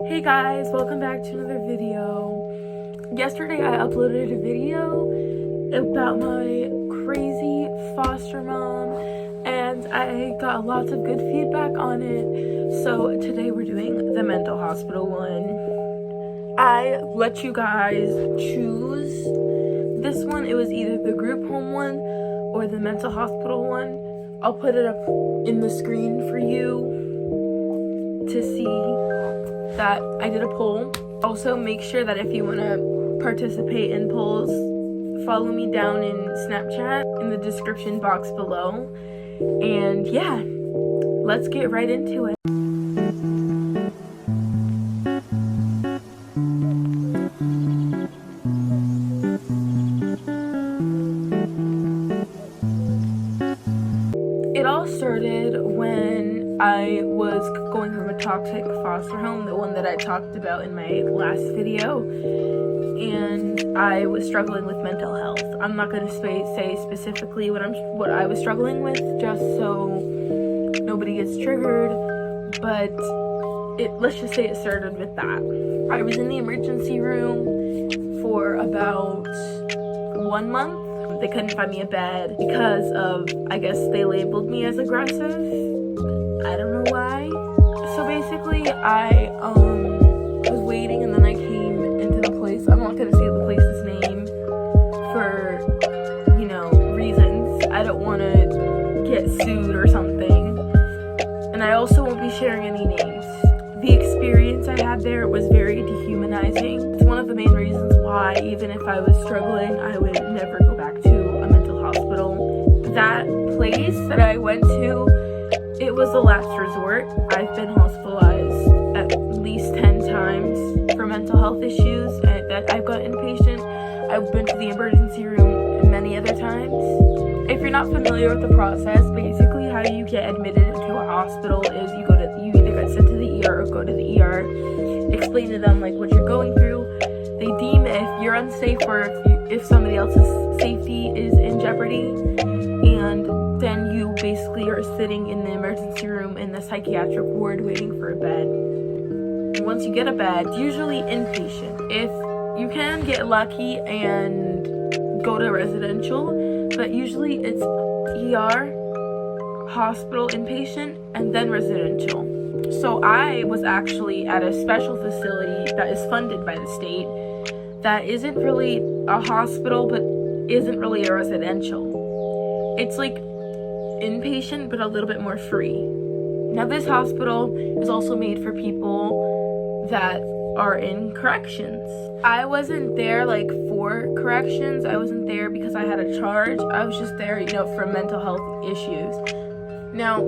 Hey guys, welcome back to another video. Yesterday I uploaded a video about my crazy foster mom and I got lots of good feedback on it. So today we're doing the mental hospital one. I let you guys choose this one. It was either the group home one or the mental hospital one. I'll put it up in the screen for you to see that I did a poll. Also, make sure that if you want to participate in polls, follow me down in Snapchat in the description box below. And yeah, let's get right into it. It all started when I was going from a toxic foster home, the one that I talked about in my last video, and I was struggling with mental health. I'm not going to say specifically what I was struggling with, just so nobody gets triggered, but let's just say it started with that. I was in the emergency room for about 1 month. They couldn't find me a bed because of, I guess they labeled me as aggressive. I don't know why. So basically, I was waiting and then I came into the place. I'm not gonna say the place's name for, reasons. I don't want to get sued or something. And I also won't be sharing any names. The experience I had there was very dehumanizing. It's one of the main reasons why, even if I was struggling, I would never go back to a mental hospital. That place that I went to, it was the last resort. I've been hospitalized at least 10 times for mental health issues, and that I've got inpatient. I've been to the emergency room many other times. If you're not familiar with the process, basically how you get admitted into a hospital is you either get sent to the ER or go to the ER, explain to them what you're going through. They deem if you're unsafe or if somebody else's safety is in jeopardy, and then you basically are sitting in the emergency room in the psychiatric ward waiting for a bed. Once you get a bed, usually inpatient. If you can get lucky and go to residential, but usually it's ER, hospital, inpatient, and then residential. So I was actually at a special facility that is funded by the state that isn't really a hospital but isn't really a residential. It's like inpatient but a little bit more free. Now this hospital is also made for people that are in corrections. I wasn't there for corrections. I wasn't there because I had a charge. I was just there, for mental health issues. Now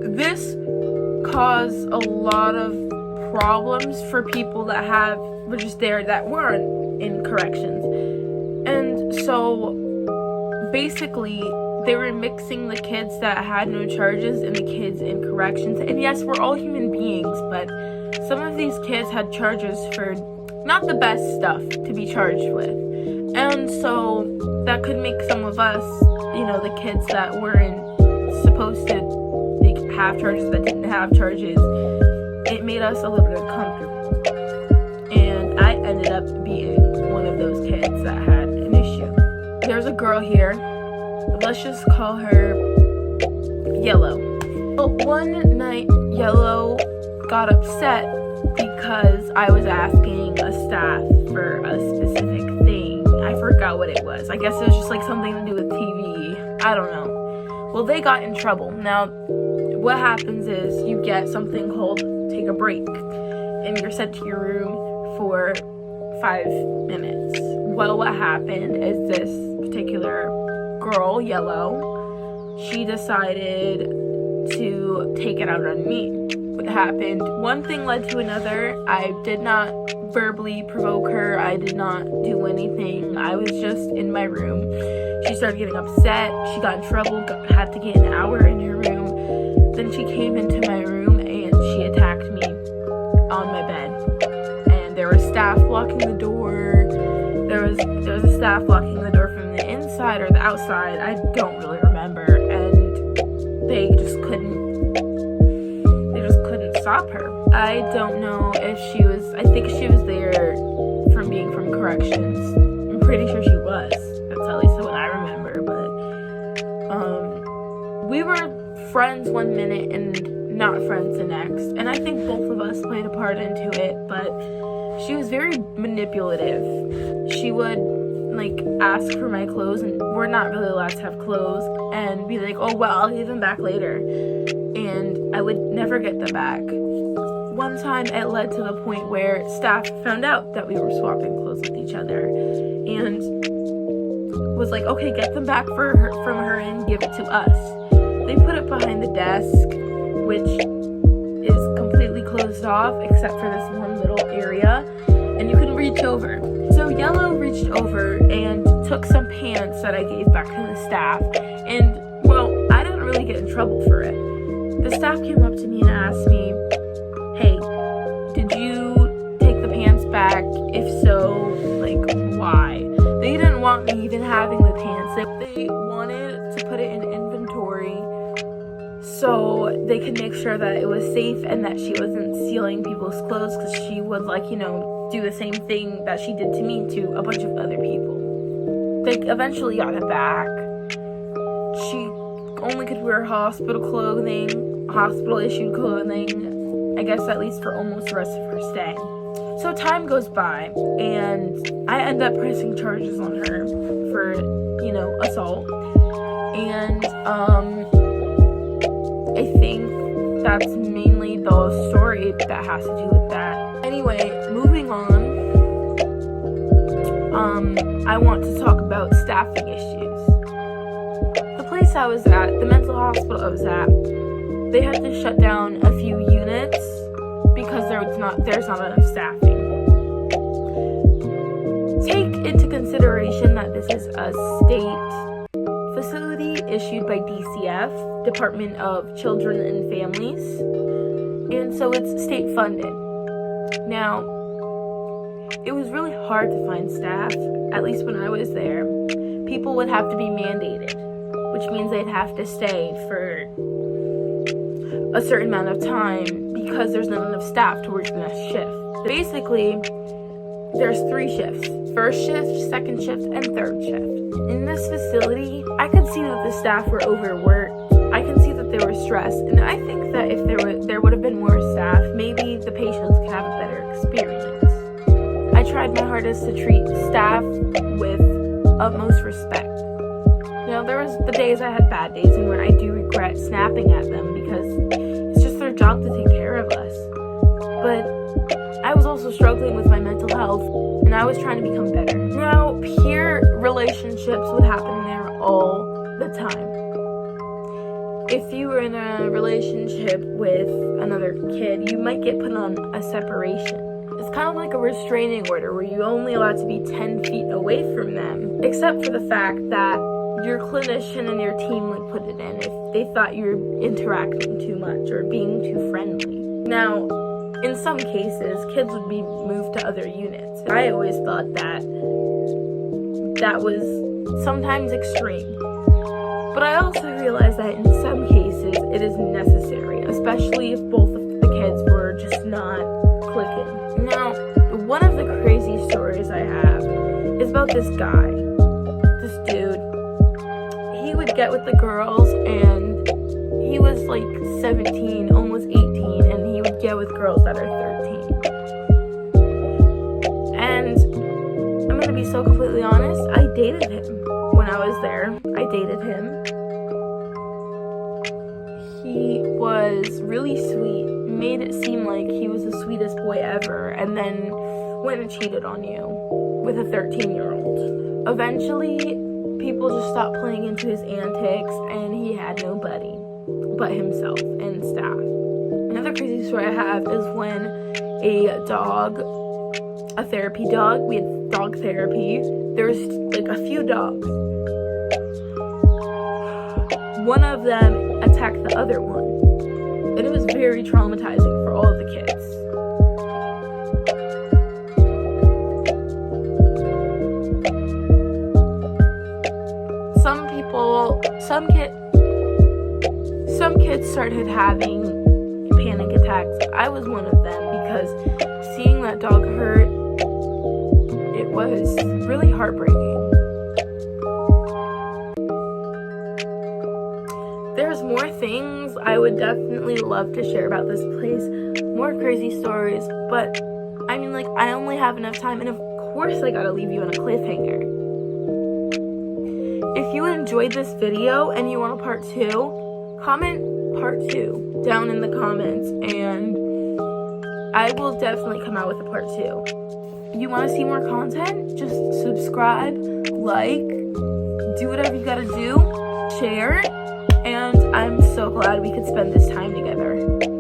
this caused a lot of problems for people that were just there that weren't in corrections. And so basically they were mixing the kids that had no charges and the kids in corrections. And yes, we're all human beings, but some of these kids had charges for not the best stuff to be charged with. And so that could make some of us, the kids that weren't supposed to have charges, that didn't have charges, it made us a little bit uncomfortable. And I ended up being one of those kids that had an issue. There's a girl here, let's just call her Yellow. But one night Yellow got upset because I was asking a staff for a specific thing. I forgot what it was. I guess it was just something to do with TV. I don't know. Well, they got in trouble. Now, what happens is you get something called take a break, and you're sent to your room for 5 minutes. Well, what happened is this particular girl, Yellow, she decided to take it out on me. What happened? One thing led to another. I did not verbally provoke her. I did not do anything. I was just in my room. She started getting upset. She got in trouble, had to get an hour in her room. Then she came into my room and she attacked me on my bed. And there was staff blocking the door. There was a staff blocking the door from the inside or the outside. I don't really remember. And they just couldn't stop her. I don't know if she was, I think she was there from being from corrections. I'm pretty sure she was. That's at least what I remember, but we were friends one minute and not friends the next, and I think both of us played a part into it, but she was very manipulative. She would like ask for my clothes, and we're not really allowed to have clothes, and be like, oh well, I'll give them back later, and I would never get them back. One time it led to the point where staff found out that we were swapping clothes with each other and was like, okay, get them back from her and give it to us. They put it behind the desk, which is completely closed off except for this one little area, and you can reach over. So Yellow reached over and took some pants that I gave back to the staff, and well, I didn't really get in trouble for it. The staff came up to me and asked me, hey, did you take the pants back? If so, like, why? They didn't want me even having the pants. They wanted to put it in inventory so they could make sure that it was safe and that she wasn't stealing people's clothes, because she would, like, you know, do the same thing that she did to me to a bunch of other people. They eventually got it back. She only could wear hospital clothing, hospital issued clothing, I guess at least for almost the rest of her stay. So time goes by, and I end up pressing charges on her for, you know, assault. And I think that's mainly the story that has to do with that. Anyway, moving on, I want to talk about staffing issues. The place I was at, the mental hospital I was at, they had to shut down a few units because there's not enough staffing. Take into consideration that this is a state facility issued by DCF, Department of Children and Families, and so it's state funded. Now, it was really hard to find staff, at least when I was there. People would have to be mandated, which means they'd have to stay for a certain amount of time because there's not enough staff to work the next shift. Basically, there's 3 shifts: first shift, second shift, and third shift. In this facility, I could see that the staff were overworked. I can see that they were stressed, and I think that if there would have been more staff, maybe the patients could have a better experience. I tried my hardest to treat staff with utmost respect. Now, there was the days I had bad days and when I do regret snapping at them because it's just their job to take care of us. But I was also struggling with my mental health, and I was trying to become better. Now, peer relationships would happen there all the time. If you were in a relationship with another kid, you might get put on a separation. It's kind of like a restraining order where you're only allowed to be 10 feet away from them, except for the fact that your clinician and your team would put it in if they thought you were interacting too much or being too friendly. Now, in some cases, kids would be moved to other units. I always thought that was sometimes extreme. But I also realized that in some cases, it is necessary, especially if both of the kids were just not clicking. Now, one of the crazy stories I have is about this guy, this dude. He would get with the girls, and he was like 17, almost 18, and he would get with girls that are 13. And I'm gonna be so completely honest, I dated him when I was there. I dated him. He was really sweet, made it seem like he was the sweetest boy ever, and then went and cheated on you with a 13-year-old. Eventually, people just stopped playing into his antics, and he had nobody but himself and staff. Another crazy story I have is when a therapy dog, we had dog therapy, there was like a few dogs. One of them attacked the other one, and it was very traumatizing for all of the kids. Some kids started having panic attacks attacks. I was one of them because seeing that dog hurt, it was really heartbreaking. There's more things I would definitely love to share about this place, more crazy stories, but I mean, like, I only have enough time, and of course I gotta leave you on a cliffhanger. If you enjoyed this video and you want a part 2, comment part 2 down in the comments, and I will definitely come out with a part 2. You want to see more content? Just subscribe, like, do whatever you gotta do, share, and I'm so glad we could spend this time together.